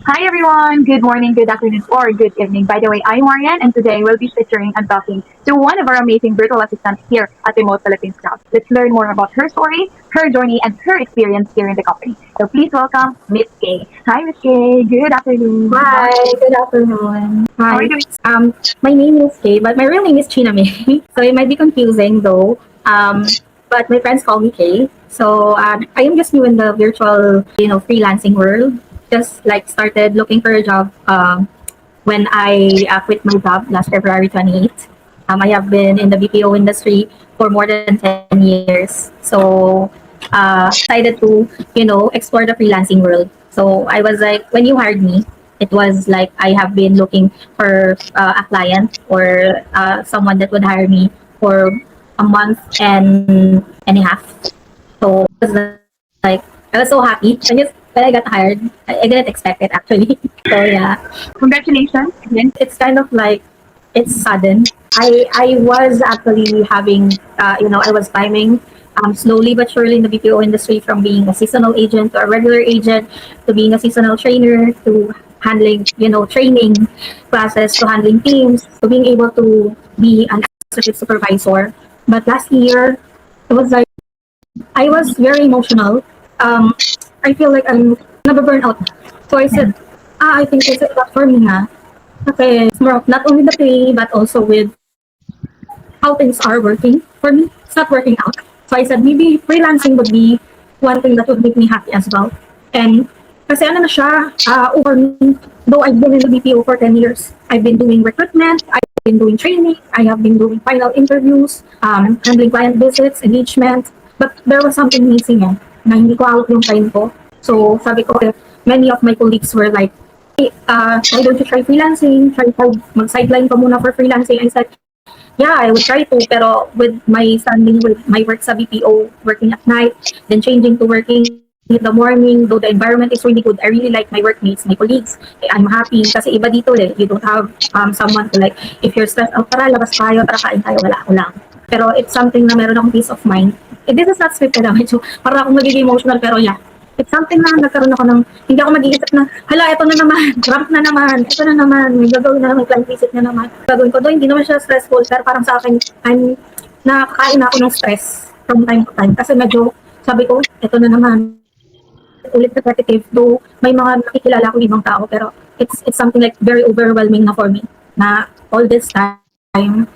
Hi everyone, good morning, good afternoon, or good evening. By the way, I'm Marian and today we'll be featuring and talking to one of our amazing virtual assistants here at Remote Philippines Club. Let's learn more about her story, her journey, and her experience here in the company. So please welcome Miss Kay. Hi Miss Kay, good afternoon. Good Hi, morning. good afternoon. How are you Hi. doing? My name is Kay, but my real name is China May. So it might be confusing though. But my friends call me Kay. So I am just new in the virtual, freelancing world. Just like started looking for a job when I quit my job last February 28th. I have been in the BPO industry for more than 10 years. So decided to, explore the freelancing world. So I was like, when you hired me, it was like I have been looking for a client or someone that would hire me for a month and a half. So it was like I was so happy. When I got hired, I didn't expect it actually. So yeah, Congratulations again. it's kind of like it's sudden. I was actually having I was climbing slowly but surely in the BPO industry from being a seasonal agent to a regular agent to being a seasonal trainer to handling training classes to handling teams to being able to be an administrative supervisor. But last year it was like I was very emotional. Um, I feel like I'm never burn out. So I said, I think this is not for me na. Okay, it's more of not only the pay, but also with how things are working for me. It's not working out. So I said, maybe freelancing would be one thing that would make me happy as well. And kasi ano na siya, over me, though I've been in the BPO for 10 years, I've been doing recruitment, I've been doing training, I have been doing final interviews, handling client visits, engagement, but there was something missing na hindi ko out yung time ko. So sabi ko, many of my colleagues were like, hey, why don't you try freelancing? Try mag-sideline ka muna for freelancing. I said, yeah, I would try to, pero with my standing with my work sa BPO, working at night, then changing to working in the morning, though the environment is really good, I really like my workmates, my colleagues. I'm happy kasi iba dito you don't have someone to like, if you're stressed out, tara, labas tayo, tara, kain tayo, wala ako lang. Pero it's something na meron akong peace of mind. This is not scripted medyo para akong magiging emotional, pero yeah, it's something na nagkaroon ako ng, hindi ako mag-iisip na, hala, ito na naman, ramp na naman, ito na naman, may gagawin na naman, client visit na naman. Gagawin ko, doon, hindi naman siya stressful, pero parang sa akin, nakakain na ako ng stress from time to time. Kasi medyo, sabi ko, ito na naman, ulit repetitive, though may mga nakikilala akong ibang tao, pero it's something like very overwhelming na for me, na all this time,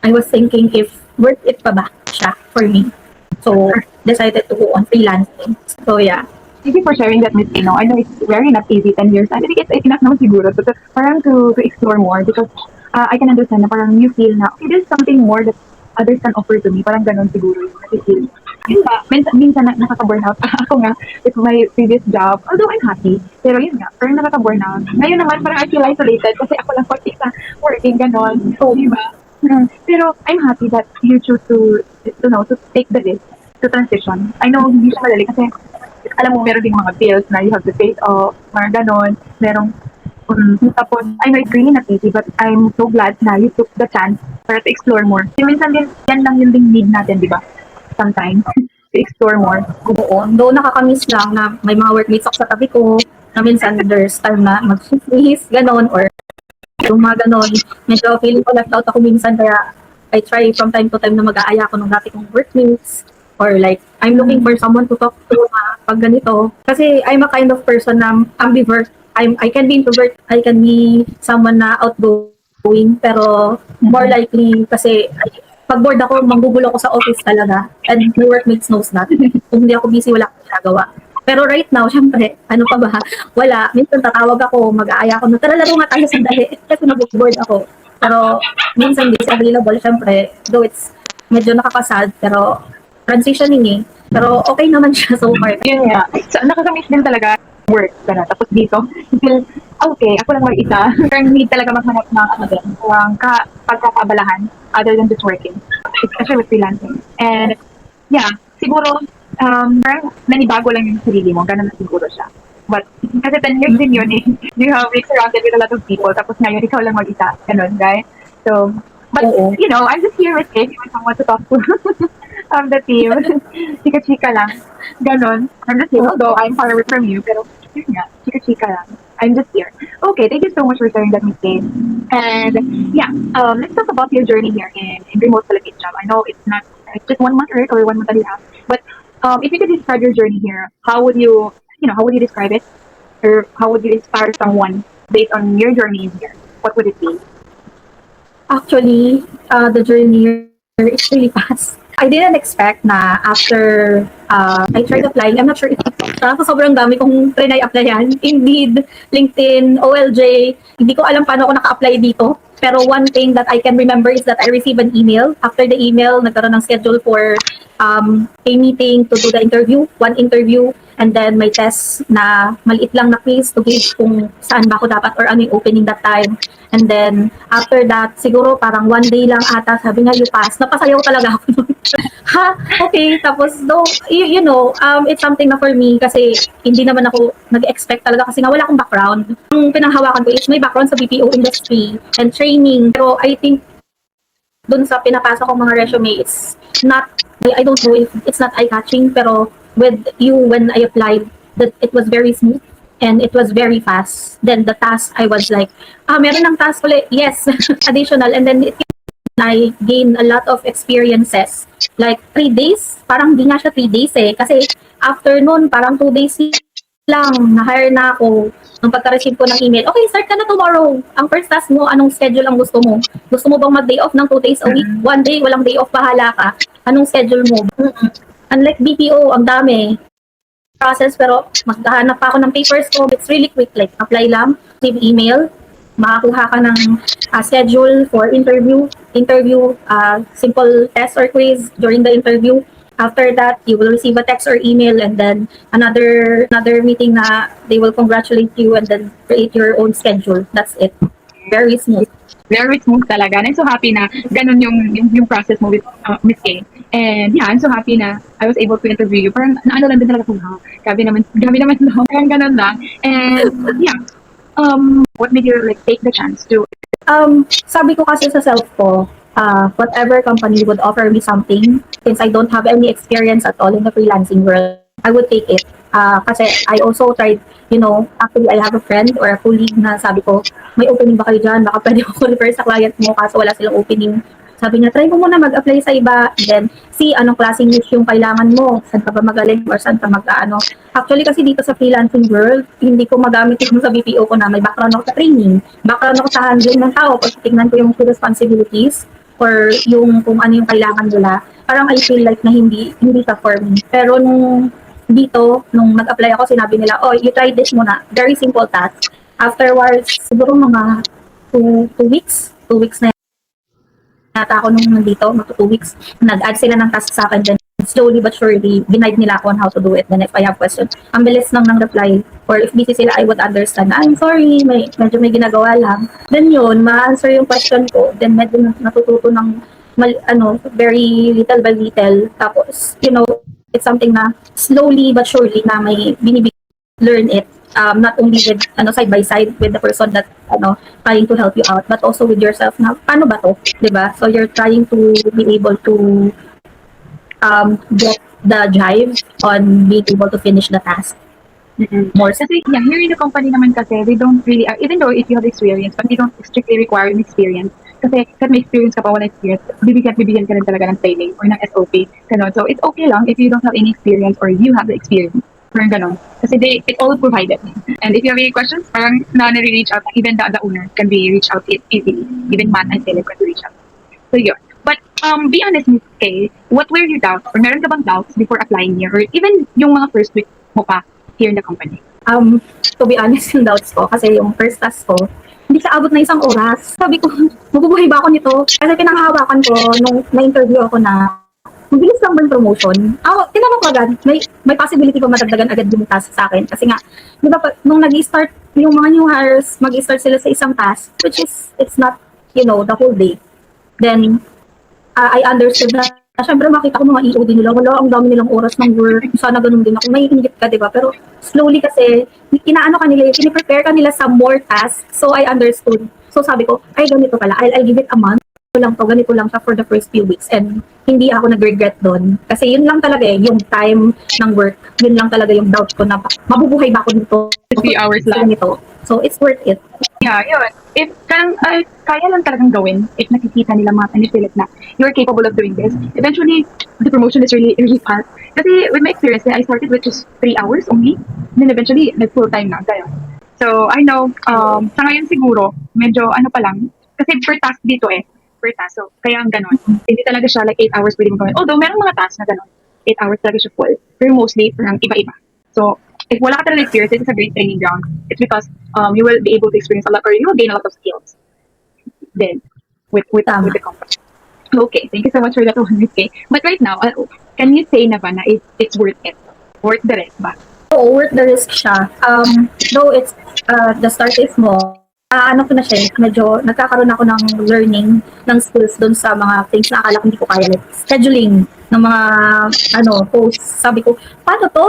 I was thinking if worth it pa ba siya for me. So, decided to go on freelancing. So, yeah. Thank you for sharing that, Miss Kay. No, I know it's very not easy, 10 years. I think it's enough naman siguro parang to explore more because I can understand na parang you feel na, okay, there's something more that others can offer to me. Parang ganun siguro yung feel. Yun ba, minsan nakaka-burnout ako nga with my previous job. Although I'm happy, pero yun nga, parang nakaka-burnout. Ngayon naman, parang I feel isolated kasi ako lang mag-isa working ganon. So, di ba? Pero I'm happy that you choose to take the risk to transition. I know hindi siya madali kasi alam mo meron ding mga bills na you have to pay off, mga ganon. Merong tapos, I know it's really not easy, but I'm so glad na you took the chance para to explore more. Kasi minsan din, yan lang yung ding need natin, di ba? Sometimes, to explore more. Oo. Though nakakamiss lang na may mga workmates ako sa tabi ko, na minsan there's time na mag-freeze, ganon, or yung mga ganon. Medyo feeling ko left out ako minsan, kaya I try from time to time na mag-aaya ako ng dati kong workmates. Or like, I'm looking for someone to talk to pag ganito. Kasi I'm a kind of person na ambivert. I can be introvert, I can be someone na outgoing, pero more likely kasi pag bored ako, manggugulo ako sa office talaga. And my workmates knows that. Kung hindi ako busy, wala akong ginagawa. Pero right now, syempre, ano pa ba? Wala. Minsan tatawag ako, mag-aaya ako na, tara laro nga tayo sandali. Kasi nag-board ako. Pero minsan di siya available, syempre. Though it's medyo nakakasad, pero transitioning Pero okay naman siya so far. Yun nga. So, nakakamiss din talaga work ka na. Tapos dito, you feel, okay, ako lang mag-isa. Pero need talaga maghanap ng ano din, pagkakaabalahan other than just working. Especially with freelancing. And yeah, siguro, parang nanibago lang yung sarili mo. Ganun na siguro siya. But, kasi 10 years din yun eh. You have been surrounded with a lot of people. Tapos ngayon, ikaw lang mag-isa. Ganun, right? So, but, you know, I'm just here with Kate. With someone to talk to. The team. Chika-chika lang. Ganon. I'm just here, although I'm far away from you. Pero yun nga, chika-chika lang. I'm just here. Okay, thank you so much for sharing that, Miss Kay. And yeah, let's talk about your journey here in remote Philippine job. I know it's just 1 month, right, or 1 month and a half. But if you could describe your journey here, how would how would you describe it, or how would you inspire someone based on your journey in here? What would it be? Actually, the journey here is really fast. I didn't expect na after I tried applying, I'm not sure if sa sobrang dami kong trinay applyan. Indeed, LinkedIn, OLJ, hindi ko alam paano ako naka-apply dito. Pero one thing that I can remember is that I received an email. After the email, nagkaroon ng schedule for a meeting to do the interview, one interview, and then may test na maliit lang na quiz to gauge kung saan ba ako dapat or ano yung opening that time. And then, after that, siguro parang 1 day lang ata, sabi nga, you pass. Napasayaw talaga ako nun. Ha? Okay. Tapos, no, it's something na for me kasi hindi naman ako nag-expect talaga kasi nga wala akong background. Ang pinanghawakan ko is may background sa BPO industry and training. Pero I think dun sa pinapasa kong mga resume, it's not, I don't know if it's not eye-catching, pero with you, when I applied, that it was very smooth and it was very fast. Then the task, I was like, meron ng task ulit. Yes, additional. And then I gained a lot of experiences. Like 3 days, parang di nga siya 3 days eh. Kasi after nun, parang 2 days lang, na-hire na ako. Nung pagka-receive ko ng email, okay, start ka na tomorrow. Ang first task mo, anong schedule ang gusto mo? Gusto mo bang mag-day off ng 2 days a week? 1 day, walang day off, bahala ka. Anong schedule mo? Unlike BPO, ang dami process, pero maghahanap pa ako ng papers ko. It's really quick, like apply lang, receive email, makakuha ka ng schedule for interview, simple test or quiz during the interview. After that, you will receive a text or email, and then another meeting na they will congratulate you and then create your own schedule. That's it. Very smooth. Very smooth talaga. And I'm so happy na ganun yung process mo with Miss Kay. And yeah, I'm so happy na I was able to interview you. Parang naano lang din talaga kung grabe naman no. Parang ganun lang. And yeah, what made you like take the chance to Sabi ko kasi sa self ko, whatever company would offer me something, since I don't have any experience at all in the freelancing world, I would take it. Kasi I also tried, actually I have a friend or a colleague na sabi ko, may opening ba kayo dyan? Baka pwede ko refer sa client mo kaso wala silang opening. Sabi niya, try mo muna mag-apply sa iba, then see anong klaseng niche yung kailangan mo, saan ka ba magaling or saan ka mag-ano. Actually kasi dito sa freelancing world, hindi ko magamit yung sa BPO ko na may background ako sa training, background ako sa handling ng tao, pag tingnan ko yung responsibilities or yung kung ano yung kailangan nila, parang I feel like na hindi sa for me. Pero nung nag-apply ako, sinabi nila, oh, you try this muna, very simple task. Afterwards, siguro mga 2 weeks na yata ako nung nandito, mga 2 weeks, nag-add sila ng task sa akin, then slowly but surely, guide nila ako on how to do it. Then if I have questions, ang bilis lang ng reply, or if busy sila, I would understand, I'm sorry, medyo may ginagawa lang. Then yun, ma-answer yung question ko, then medyo natututo ng very little by little. Tapos, it's something na slowly but surely na may learn it. Not only with side by side with the person that trying to help you out, but also with yourself na paano ba to, 'di ba? So you're trying to be able to get the drive on being able to finish the task. More kasi yeah, here in the company naman kasi they don't really even though if you have experience, but they don't strictly require an experience. Kasi kahit may experience ka pa, wala experience, bibigyan ka rin talaga ng training or ng SOP. Ganun. So it's okay lang if you don't have any experience or you have the experience. Parang ganon. Kasi it all provided. And if you have any questions, parang na-reach out, even the owner can be reached out easily. Even Matt and Philip can reach out. So yun. But be honest, Miss Kay, what were your doubts? Or meron ka bang doubts before applying here? Or even yung mga first week mo pa here in the company? To be honest, yung doubts ko, kasi yung first task ko, hindi siya abot na 1 oras. Sabi ko, mabubuhay ba ako nito? Kasi pinanghahawakan ko nung na-interview ako na mabilis lang ba yung promotion? Tinanong ko agad, may possibility ba madagdagan agad yung task sa akin? Kasi nga, di ba, nung nag-start, yung mga new hires, mag-start sila sa isang task, which is, it's not, the whole day. Then, I understood na, syempre makita ko mga EOD nila, wala, ang dami nilang oras ng work, sana ganun din ako, may ingit ka, di ba? Pero, slowly kasi, inaano kanila, piniprepare kanila sa more tasks, so I understood. So sabi ko, ay ganito pala, I'll give it a month, lang to, ganito lang siya for the first few weeks. And hindi ako nag-regret doon. Kasi yun lang talaga yung time ng work. Yun lang talaga yung doubt ko na mabubuhay ba ako dito. 3 hours Sa lang. ganito. So, it's worth it. Yeah, yun. If kaya lang talagang gawin, if nakikita nila mga kanisilit na you're capable of doing this, eventually, the promotion is really, really fast. Kasi with my experience, I started with just 3 hours only. Then eventually, full time na. Kaya. So, I know, sa ngayon siguro, medyo ano pa lang, kasi per task dito per task. So, kaya ang ganon. Hindi talaga siya like 8 hours pwede mo gawin. Although, merong mga tasks na ganon. 8 hours talaga siya full. Pero mostly, parang iba-iba. So, if wala ka talaga experience, it's a great training ground. It's because you will be able to experience a lot, or you will gain a lot of skills then with Tama. the company. Okay, thank you so much for that one, Miss Kay. But right now, can you say na ba na it's worth it? Worth the risk ba? Oo, worth the risk siya. Though it's, the start is small, ano ko na siya, medyo nagkakaroon ako ng learning ng skills doon sa mga things na akala ko hindi ko kaya. Like scheduling ng mga posts. Sabi ko, paano to?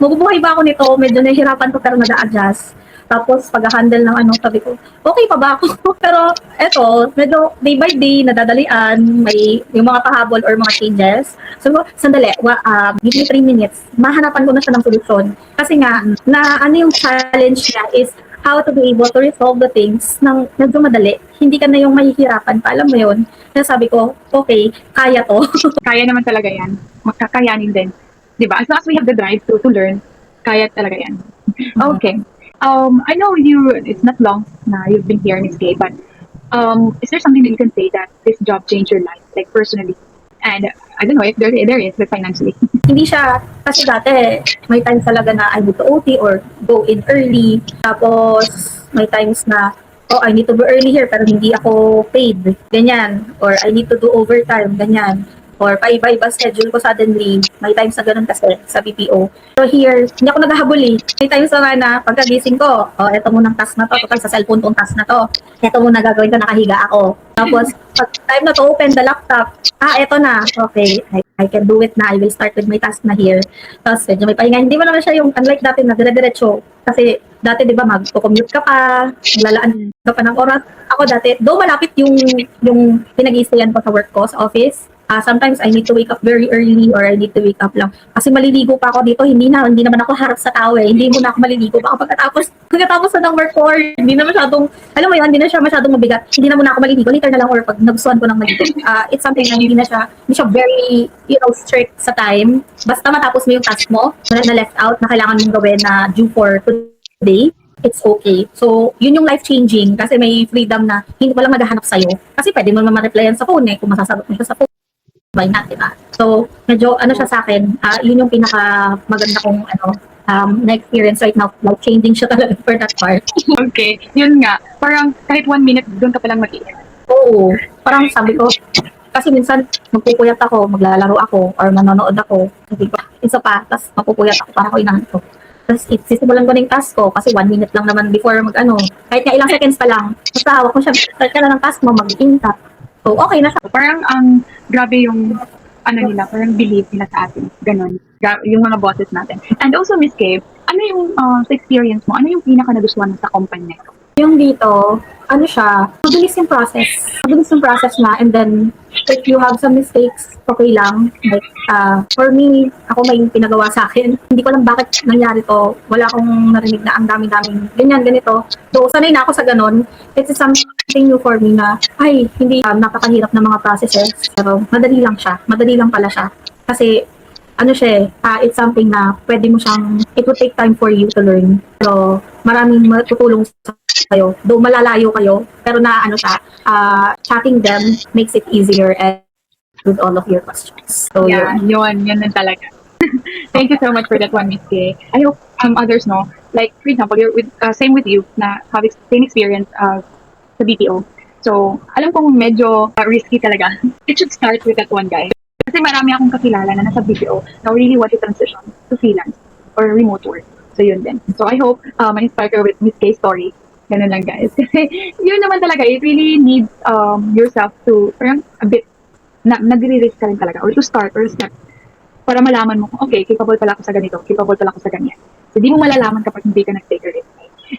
Mabubuhay ba ako nito? Medyo nahihirapan ko pero nag-a-adjust. Tapos pag-handle ng sabi ko, okay pa ba ako? Pero eto, medyo day by day, nadadalian, may yung mga pahabol or mga changes. So, sandali, give me 3 minutes, mahanapan ko na siya ng solusyon. Kasi nga, na yung challenge niya is how to be able to resolve the things ng medyo madali. Hindi ka na yung mahihirapan pa, alam mo yun. Kaya sabi ko, okay, kaya to. Kaya naman talaga yan. Makakayanin din. Diba? As long as we have the drive to learn, kaya talaga yan. Okay. I know it's not long na you've been here, Miss Kay, but is there something that you can say that this job changed your life, like personally? And I don't know if there is, but financially. Hindi siya, kasi dati, may times talaga na I need to OT or go in early. Tapos, may times na, I need to go early here pero hindi ako paid. Ganyan. Or I need to do overtime. Ganyan. Or paiba-iba schedule ko suddenly. May times na ganun kasi sa BPO. So here, hindi ako naghahabol eh. May times na pagkagising ko, eto munang task na to. Total sa cellphone tong task na to. Eto muna gagawin ko, nakahiga ako. Tapos, pag time na to open the laptop, eto na. Okay, I can do it na. I will start with my task na here. Tapos, medyo may pahinga. Hindi mo naman siya yung, unlike dati na dire-diretso. Kasi, dati, di ba, mag-commute ka pa, lalaan ka pa ng oras. Ako dati, though malapit yung pinag-i-stayan ko sa work ko, sa office, sometimes I need to wake up very early or I need to wake up lang. Kasi maliligo pa ako dito, hindi naman ako harap sa tao eh. Hindi muna ako maliligo. Baka pagkatapos na ng work ko, hindi na masyadong, alam mo yun, hindi na siya masyadong mabigat. Hindi na muna ako maliligo. Later na lang or pag nagustuhan ko ng maligo. It's something na hindi siya very, strict sa time. Basta matapos mo yung task mo, na left out, na kailangan mong gawin na due for today, it's okay. So, yun yung life-changing kasi may freedom na hindi walang maghahanap sa'yo. Kasi pwede mo naman ma-replyan sa phone kung masasagot mo siya sa phone. Why not, diba? So, medyo siya sa akin, yun yung pinaka maganda kong na-experience right now. Life-changing siya talaga for that part. Okay, yun nga. Parang kahit 1 minute, doon ka palang mag-iingat. Oo. Parang sabi ko, kasi minsan magpupuyat ako, maglalaro ako, or manonood ako. Sabi ko, isa pa, tapos mapupuyat ako para ko inaantok. Tapos sisimulan ko na yung task ko kasi 1 minute lang naman before kahit nga ilang seconds pa lang. Basta hawak mo siya, start ka na ng task mo, mag-in tap. So, okay na siya. Parang grabe yung nila, parang believe nila sa atin. Ganon. Yung mga bosses natin. And also, Miss Kay, ano yung sa experience mo, ano yung pinaka nagustuhan mo sa company nito? Yung dito, mabilis yung process. Mabilis yung process na, and then, if you have some mistakes, okay lang. Like, for me, ako may pinagawa sa akin. Hindi ko alam bakit nangyari to. Wala akong narinig na ang daming-daming ganyan, ganito. So, sanay na ako sa ganon. It's something new for me na, hindi napakahirap na mga processes. Pero, madali lang siya. Madali lang pala siya. Kasi, it's something na pwede mo siyang, it will take time for you to learn. So, maraming matutulong sa kayo. Though malalayo kayo, pero chatting them makes it easier and with all of your questions. So, Yeah, yun din talaga. Thank you so much for that one, Miss Kay. I hope others know, like, for example, you're same with you, na have same experience sa BPO. So, alam kong medyo risky talaga. It should start with that one guy. Kasi marami akong kakilala na nasa BPO na really want to transition to freelance or remote work. So, yun din. So, I hope ma-inspire ka with Miss Kay's story. Ganun lang, guys. Kasi yun naman talaga, it really needs yourself to, parang a bit, nagre-risk ka rin talaga, or to start, or step, para malaman mo, okay, capable pala ako sa ganito, capable pala ako sa ganyan. So, di mo malalaman kapag hindi ka nag-take a risk.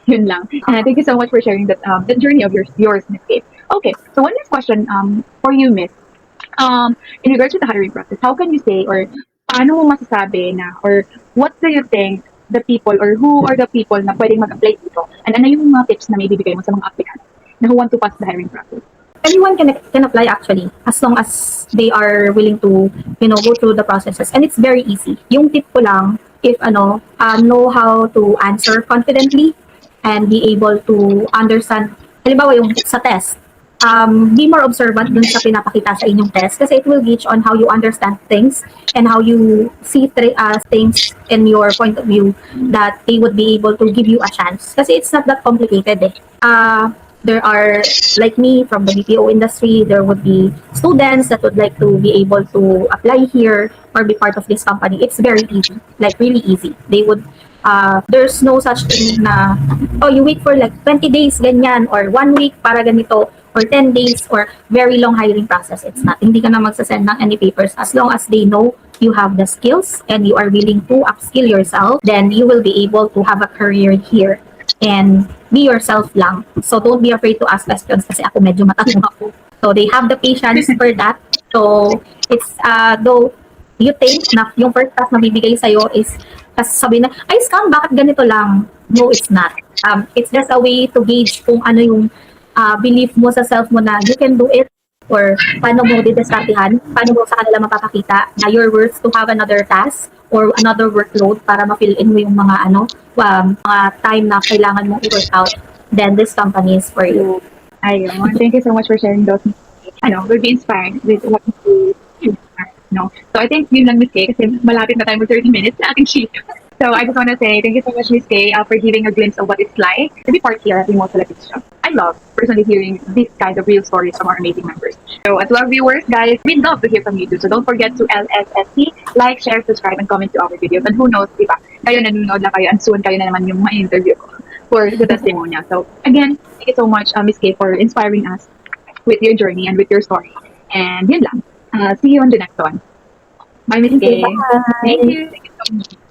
Yun lang. Thank you so much for sharing that journey of yours, Miss Kay. Okay, so one last question for you, Miss. In regards to the hiring process, how can you say or paano mo masasabi na or what do you think the people or who are the people na pwedeng mag-apply dito? And ano yung mga tips na may bibigay mo sa mga applicant na who want to pass the hiring process? Anyone can apply actually, as long as they are willing to, go through the processes, and it's very easy. Yung tip ko lang, if know how to answer confidently and be able to understand, halimbawa yung sa test, be more observant dun sa pinapakita sa inyong test, kasi it will gauge on how you understand things and how you see things in your point of view, that they would be able to give you a chance, kasi it's not that complicated eh. There are, like me, from the BPO industry, there would be students that would like to be able to apply here or be part of this company. It's very easy, like really easy. They would, there's no such thing na, oh, you wait for like 20 days, ganyan, or 1 week para ganito, or 10 days, or very long hiring process. It's not. Hindi ka na magsasend ng any papers. As long as they know you have the skills and you are willing to upskill yourself, then you will be able to have a career here. And be yourself lang. So don't be afraid to ask questions, kasi ako medyo matanong ako. So they have the patience for that. So it's though you think na yung first task na bibigay sa'yo is kasi sabi na, ay scam, bakit ganito lang? No, it's not. It's just a way to gauge kung ano yung belief mo sa self mo na you can do it, or paano mo dideskartehan, paano mo sa kanila mapapakita na you're worth to have another task or another workload para ma-fill in mo yung mga mga time na kailangan mong i-work out. Then this company is for you. Ayun. Thank you so much for sharing those. We'll be inspired with what you do. No? So I think yun lang, Miss Kay, kasi malapit na tayo mo 30 minutes na ating sheet. So I just want to say thank you so much, Miss Kay, for giving a glimpse of what it's like to be part here at Remote Philippines Show. I love personally hearing these kinds of real stories from our amazing members. So as well, viewers, guys, we'd love to hear from you too. So don't forget to LSSC, like, share, subscribe, and comment to our videos. And who knows, diba, kayo nanonood na kayo and soon kayo na naman yung ma-interview ko for the testimonial. So again, thank you so much, Miss Kay, for inspiring us with your journey and with your story. And yun lang. See you on the next one. Bye, Miss Kay. Bye. Thank you. Thank you so much.